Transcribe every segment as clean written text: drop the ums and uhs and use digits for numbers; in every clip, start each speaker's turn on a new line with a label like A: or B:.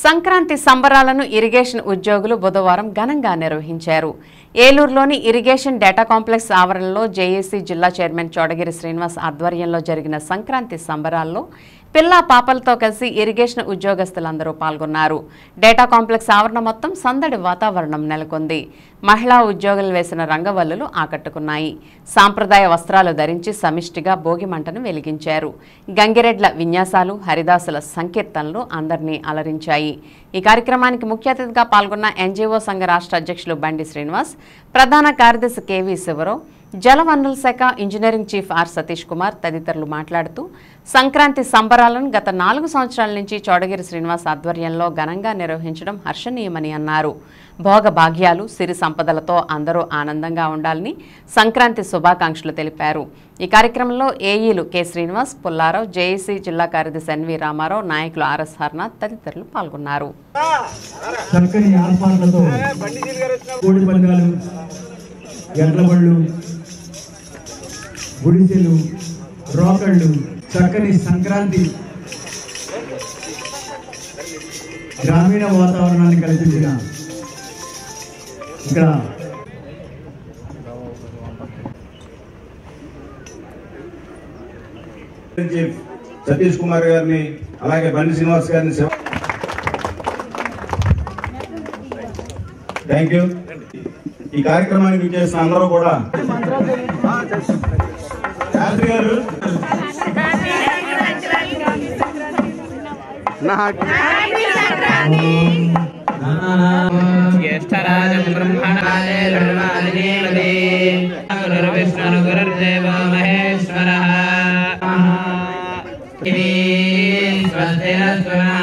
A: Sankranti సంబరాలను irrigation ఉద్యోగులు బుధవారం ఘనంగా నిర్వహించారు. ఏలూరులోని ఇరిగేషన్ డేటా కాంప్లెక్స్ ఆవరణలో జేఏసీ జిల్లా చైర్మన్ చోడగిరి శ్రీనివాస్ ఆధ్వర్యంలో జరిగిన సంక్రాంతి సంబరాల్లో పిల్లా పాపలతో కలిసి ఇరిగేషన్ ఉద్యోగస్తులందరూ పాల్గొన్నారు. డేటా కాంప్లెక్స్ ఆవరణ మొత్తం సందడి వాతావరణం నెలకొంది. మహిళా ఉద్యోగులు వేసిన రంగవల్లులు ఆకట్టుకున్నాయి. సాంప్రదాయ వస్త్రాలు ధరించి సమిష్టిగా భోగి మంటను వెలిగించారు. గంగిరెడ్ల విన్యాసాలు, హరిదాసుల సంకీర్తనలు అందరినీ అలరించాయి. ఈ కార్యక్రమానికి ముఖ్య అతిథిగా పాల్గొన్న ఎన్జీఓ సంఘ రాష్ట్ర అధ్యక్షులు బండి శ్రీనివాస్, ప్రధాన కార్యదర్శి కేవీ శివరావు, జలవనరుల శాఖ engineering chief R Satish Kumar తదితరులు మాట్లాడుతూ సంక్రాంతి సంబరాలను గత 4 సంవత్సరాల నుంచి చోడగిరి శ్రీనివాస్ ఆధ్వర్యంలో ఘనంగా నిర్వహించడం హర్షణీయమని అన్నారు. భోగ భాగ్యాలు, సిరి సంపదలతో అందరూ ఆనందంగా ఉండాలని సంక్రాంతి శుభాకాంక్షలు తెలిపారు. ఈ కార్యక్రమంలో ఏఈలు కె శ్రీనివాస్, పుల్లారావు, జేఏసీ జిల్లా కార్యదర్శి ఎన్వి రామారావు, నాయకులు ఆర్ఎస్ హర్నాథ్ తదితరులు పాల్గొన్నారు.
B: గుడిసెలు, రోకళ్ళు, చక్కని సంక్రాంతి గ్రామీణ వాతావరణాన్ని కల్పించిన ఇక్కడ
C: సతీష్ కుమార్ గారిని, అలాగే బండి శ్రీనివాస్ గారిని థ్యాంక్ యూ. ఈ కార్యక్రమానికి చేసిన అందరూ కూడా శాస్త్రి గారు
D: జ్యేష్ఠరాజం బ్రహ్మణాయ ధర్మాధిపతే గురుర్విష్ణుర్ గురుర్దేవో మహేశ్వరః ఇతి స్వస్తిరస్వనః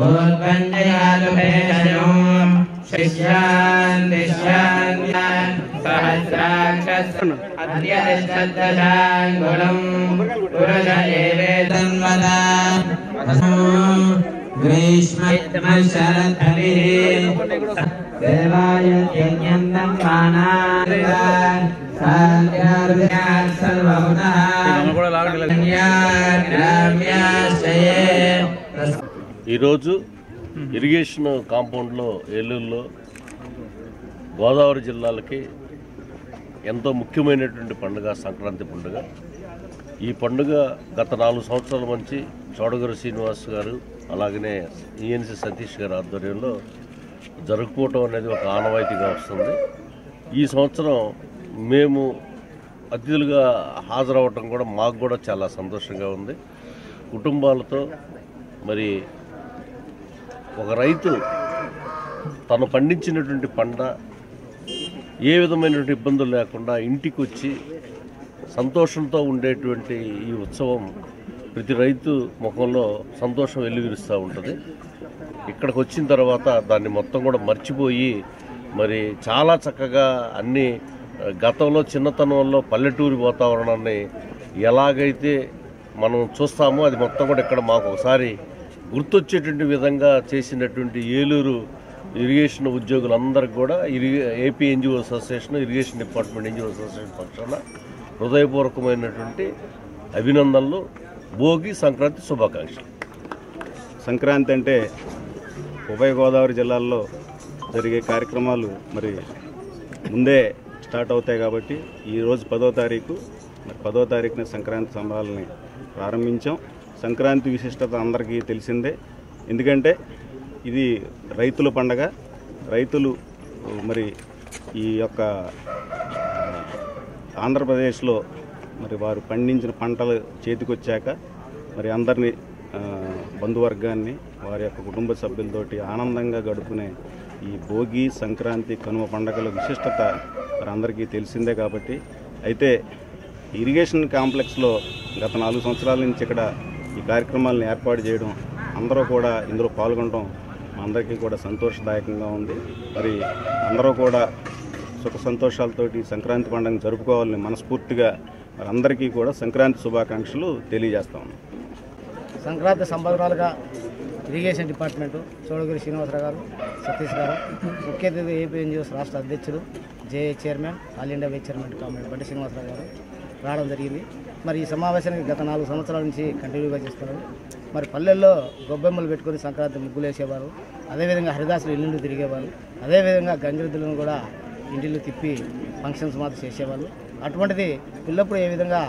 D: ఉత్పన్నయాతు భేషజం శిష్యాన్ దిశ్యాన్ సహస్రాక్షస్ అద్య నిశ్చద్దశాంగుళం పురుష ఏవేతన్వద గ్రీష్మశరద్భిః దేవాయ యజ్ఞంతం మానాన్ సాధ్యార్ధ్యాత్ సర్వమునః
E: ఈరోజు ఇరిగేషన్ కాంపౌండ్లో ఏలూరులో గోదావరి జిల్లాలకి ఎంతో ముఖ్యమైనటువంటి పండుగ సంక్రాంతి పండుగ. ఈ పండుగ గత 4 సంవత్సరాల నుంచి చోడగిరి శ్రీనివాస్ గారు, అలాగనే ఈఎన్సీ సతీష్ గారి ఆధ్వర్యంలో జరుపుకోవటం అనేది ఒక ఆనవాయితీగా వస్తుంది. ఈ సంవత్సరం మేము అతిథులుగా హాజరవ్వటం కూడా మాకు కూడా చాలా సంతోషంగా ఉంది. కుటుంబాలతో మరి ఒక రైతు తను పండించినటువంటి పంట ఏ విధమైనటువంటి ఇబ్బందులు లేకుండా ఇంటికి వచ్చి సంతోషంతో ఉండేటువంటి ఈ ఉత్సవం ప్రతి రైతు ముఖంలో సంతోషం వెల్లివిరుస్తూ ఉంటుంది. ఇక్కడికి వచ్చిన తర్వాత దాన్ని మొత్తం కూడా మర్చిపోయి మరి చాలా చక్కగా అన్ని గతంలో చిన్నతనంలో పల్లెటూరి వాతావరణాన్ని ఎలాగైతే మనం చూస్తామో అది మొత్తం కూడా ఇక్కడ మాకు ఒకసారి గుర్తొచ్చేటువంటి విధంగా చేసినటువంటి ఏలూరు ఇరిగేషన్ ఉద్యోగులందరికీ కూడా AP NGO association, irrigation department NGO association పక్షాన హృదయపూర్వకమైనటువంటి అభినందనలు, భోగి సంక్రాంతి శుభాకాంక్షలు.
C: సంక్రాంతి అంటే ఉభయ గోదావరి జిల్లాల్లో జరిగే కార్యక్రమాలు మరి ముందే స్టార్ట్ అవుతాయి కాబట్టి ఈరోజు 10వ తారీఖు, మరి 10వ తారీఖున సంక్రాంతి సంబరాలని ప్రారంభించాం. సంక్రాంతి విశిష్టత అందరికీ తెలిసిందే. ఎందుకంటే ఇది రైతుల పండగ. రైతులు మరి ఈ యొక్క ఆంధ్రప్రదేశ్లో మరి వారు పండించిన పంటలు చేతికొచ్చాక మరి అందరినీ బంధువర్గాన్ని వారి యొక్క కుటుంబ సభ్యులతోటి ఆనందంగా గడుపుకునే ఈ భోగి, సంక్రాంతి, కనుమ పండుగల విశిష్టత మరి అందరికీ తెలిసిందే. కాబట్టి అయితే ఇరిగేషన్ కాంప్లెక్స్లో గత 4 సంవత్సరాల నుంచి ఇక్కడ ఈ కార్యక్రమాలను ఏర్పాటు చేయడం, అందరూ కూడా ఇందులో పాల్గొనడం అందరికీ కూడా సంతోషదాయకంగా ఉంది. మరి అందరూ కూడా సుఖ సంతోషాలతోటి సంక్రాంతి పండుగను జరుపుకోవాలని మనస్ఫూర్తిగా మరి అందరికీ కూడా సంక్రాంతి శుభాకాంక్షలు తెలియజేస్తా ఉన్నాం.
F: సంక్రాంతి సంబరాలుగా ఇరిగేషన్ డిపార్ట్మెంటు చోడగిరి శ్రీనివాసరావు గారు, సతీష్ గారు, ముఖ్య అతిథి ఏపీ ఎన్జిఓస్ రాష్ట్ర అధ్యక్షుడు, J A chairman, all India vice chairman కామెంట్ బండి శ్రీనివాసరావు గారు రావడం జరిగింది. మరి ఈ సమావేశానికి గత 4 సంవత్సరాల నుంచి కంటిన్యూగా చేస్తున్నారు. మరి పల్లెల్లో గొబ్బెమ్మలు పెట్టుకొని సంక్రాంతి ముగ్గులు వేసేవారు. అదేవిధంగా హరిదాసులు ఇల్లు తిరిగేవారు. అదేవిధంగా గంగిరెద్దులను కూడా ఇంటిల్లు తిప్పి ఫంక్షన్స్ మాత్రం చేసేవాళ్ళు. అటువంటిది పిల్లప్పుడు ఏ విధంగా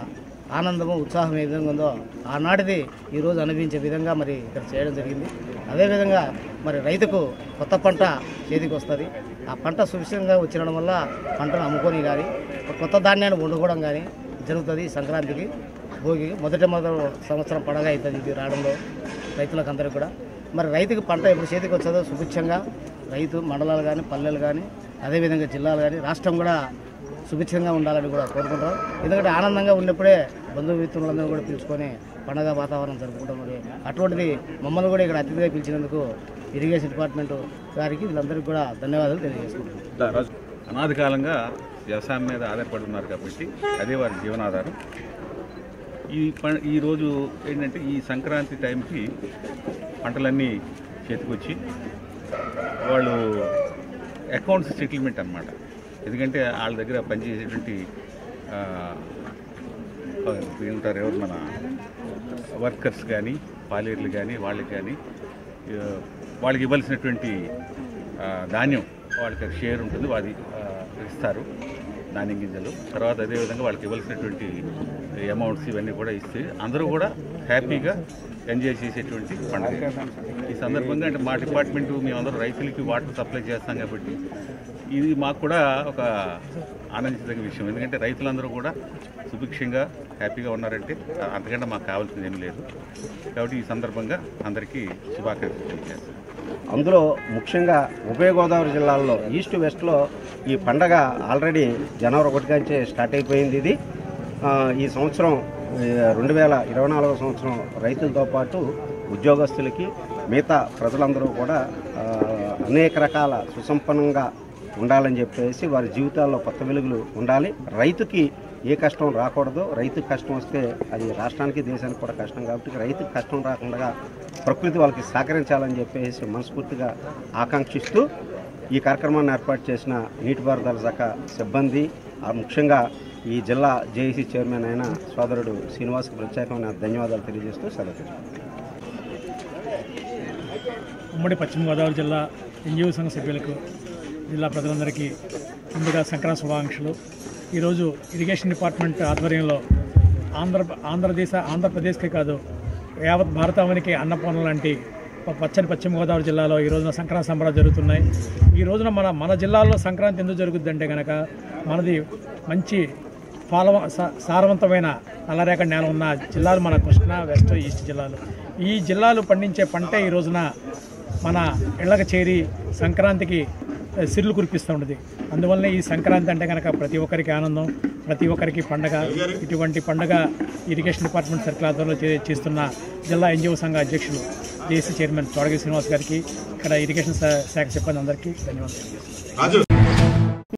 F: ఆనందము ఉత్సాహం ఏ విధంగా ఉందో ఆనాటిది ఈరోజు అనుభవించే విధంగా మరి ఇక్కడ చేయడం జరిగింది. అదేవిధంగా మరి రైతుకు కొత్త పంట చేతికి వస్తుంది. ఆ పంట సుభిక్షంగా వచ్చినడం వల్ల పంటను అమ్ముకొని కానీ కొత్త ధాన్యాన్ని వండుకోవడం కానీ జరుగుతుంది. సంక్రాంతికి భోగి మొదటి సంవత్సరం పండగ అవుతుంది ఇది రావడంలో రైతులకు అందరికీ కూడా. మరి రైతుకి పంట ఎప్పుడు చేతికి వచ్చేదో సుభిక్షంగా రైతు మండలాలు కానీ పల్లెలు కానీ అదేవిధంగా జిల్లాలు కానీ రాష్ట్రం కూడా సుభిక్షంగా ఉండాలని కూడా కోరుకుంటాం. ఎందుకంటే ఆనందంగా ఉన్నప్పుడే బంధుమిత్రులందరూ కూడా పిలుచుకొని పండగ వాతావరణం జరుపుకుంటాం. మరి అటువంటిది మమ్మల్ని కూడా ఇక్కడ అతిథిగా పిలిచినందుకు ఇరిగేషన్ డిపార్ట్మెంట్ గారికి వీళ్ళందరికీ కూడా ధన్యవాదాలు తెలియజేసుకుంటున్నాం.
G: అనాది కాలంగా వ్యవసాయం మీద ఆధారపడి ఉన్నారు కాబట్టి అదే వారి జీవనాధారం. ఈరోజు ఏంటంటే ఈ సంక్రాంతి టైంకి పంటలన్నీ చేతికొచ్చి వాళ్ళు అకౌంట్స్ సెటిల్మెంట్ అన్నమాట. ఎందుకంటే వాళ్ళ దగ్గర పనిచేసేటువంటి ఉంటారు ఎవరు మన వర్కర్స్ కానీ పాలేర్లు కానీ వాళ్ళకి కానీ వాళ్ళకి ఇవ్వాల్సినటువంటి ధాన్యం వాళ్ళకి షేర్ ఉంటుంది, అది ఇస్తారు ధాన్యం గింజలు. తర్వాత అదేవిధంగా వాళ్ళకి ఇవ్వాల్సినటువంటి అమౌంట్స్ ఇవన్నీ కూడా ఇస్తే అందరూ కూడా హ్యాపీగా ఎంజాయ్ చేసేటువంటి పండుగ. ఈ సందర్భంగా అంటే మా డిపార్ట్మెంటు మేమందరూ రైతులకి వాటర్ సప్లై చేస్తాం కాబట్టి ఇది మాకు కూడా ఒక ఆనందించదగ్గ విషయం. ఎందుకంటే రైతులందరూ కూడా సుభిక్షంగా హ్యాపీగా ఉన్నారంటే అంతకంటే మాకు కావాల్సింది ఏమీ లేదు. కాబట్టి ఈ సందర్భంగా అందరికీ శుభాకాంక్షలు తెలియజేస్తాం.
H: అందులో ముఖ్యంగా ఉభయ గోదావరి జిల్లాల్లో ఈస్ట్ వెస్ట్లో ఈ పండగ ఆల్రెడీ జనవరి 1 నుంచే స్టార్ట్ అయిపోయింది. ఇది ఈ సంవత్సరం 2024 సంవత్సరం రైతులతో పాటు ఉద్యోగస్తులకి మిగతా ప్రజలందరూ కూడా అనేక రకాల సుసంపన్నంగా ఉండాలని చెప్పేసి వారి జీవితాల్లో కొత్త వెలుగులు ఉండాలి. రైతుకి ఏ కష్టం రాకూడదు. రైతుకి కష్టం వస్తే అది రాష్ట్రానికి దేశానికి కూడా కష్టం. కాబట్టి రైతుకి కష్టం రాకుండా ప్రకృతి వాళ్ళకి సహకరించాలని చెప్పేసి మనస్ఫూర్తిగా ఆకాంక్షిస్తూ ఈ కార్యక్రమాన్ని ఏర్పాటు చేసిన నీటిపారుదల శాఖ సిబ్బంది, ముఖ్యంగా ఈ జిల్లా జేఏసీ చైర్మన్ అయిన సోదరుడు శ్రీనివాస్కి ప్రత్యేకమైన ధన్యవాదాలు తెలియజేస్తూ సెలవు.
I: ఉమ్మడి పశ్చిమ గోదావరి జిల్లా ఎన్జిఓ సంఘ సభ్యులకు, జిల్లా ప్రజలందరికీ ముందుగా సంక్రాంతి శుభాకాంక్షలు. ఈరోజు ఇరిగేషన్ డిపార్ట్మెంట్ ఆధ్వర్యంలో ఆంధ్రప్రదేశ్కే కాదు యావత్ భారతావనికి అన్నపూర్ణ లాంటి పచ్చని పశ్చిమ గోదావరి జిల్లాలో ఈ రోజున సంక్రాంతి సంబరాలు జరుగుతున్నాయి. ఈ రోజున మన జిల్లాలో సంక్రాంతి ఎందుకు జరుగుతుందంటే కనుక మనది మంచి సారవంతమైన నల్లరేగడి నేల ఉన్న జిల్లాలు మన కృష్ణా, వెస్ట్, ఈస్ట్ జిల్లాలు. ఈ జిల్లాలు పండించే పంటే ఈ రోజున మన ఇళ్ళకి చేరి సంక్రాంతికి సిరులు కురిపిస్తూ ఉంటుంది. అందువల్లనే ఈ సంక్రాంతి అంటే కనుక ప్రతి ఒక్కరికి ఆనందం, ప్రతి ఒక్కరికి పండగ. ఇటువంటి పండగ ఇరిగేషన్ డిపార్ట్మెంట్ సర్కిల్ ఆధ్వర్యంలో చేస్తున్న జిల్లా ఎన్జిఓ సంఘ అధ్యక్షులు జేఏసీ చైర్మన్ చోడగిరి శ్రీనివాస్ గారికి, ఇక్కడ ఇరిగేషన్ శాఖ సిబ్బంది అందరికీ ధన్యవాదాలు.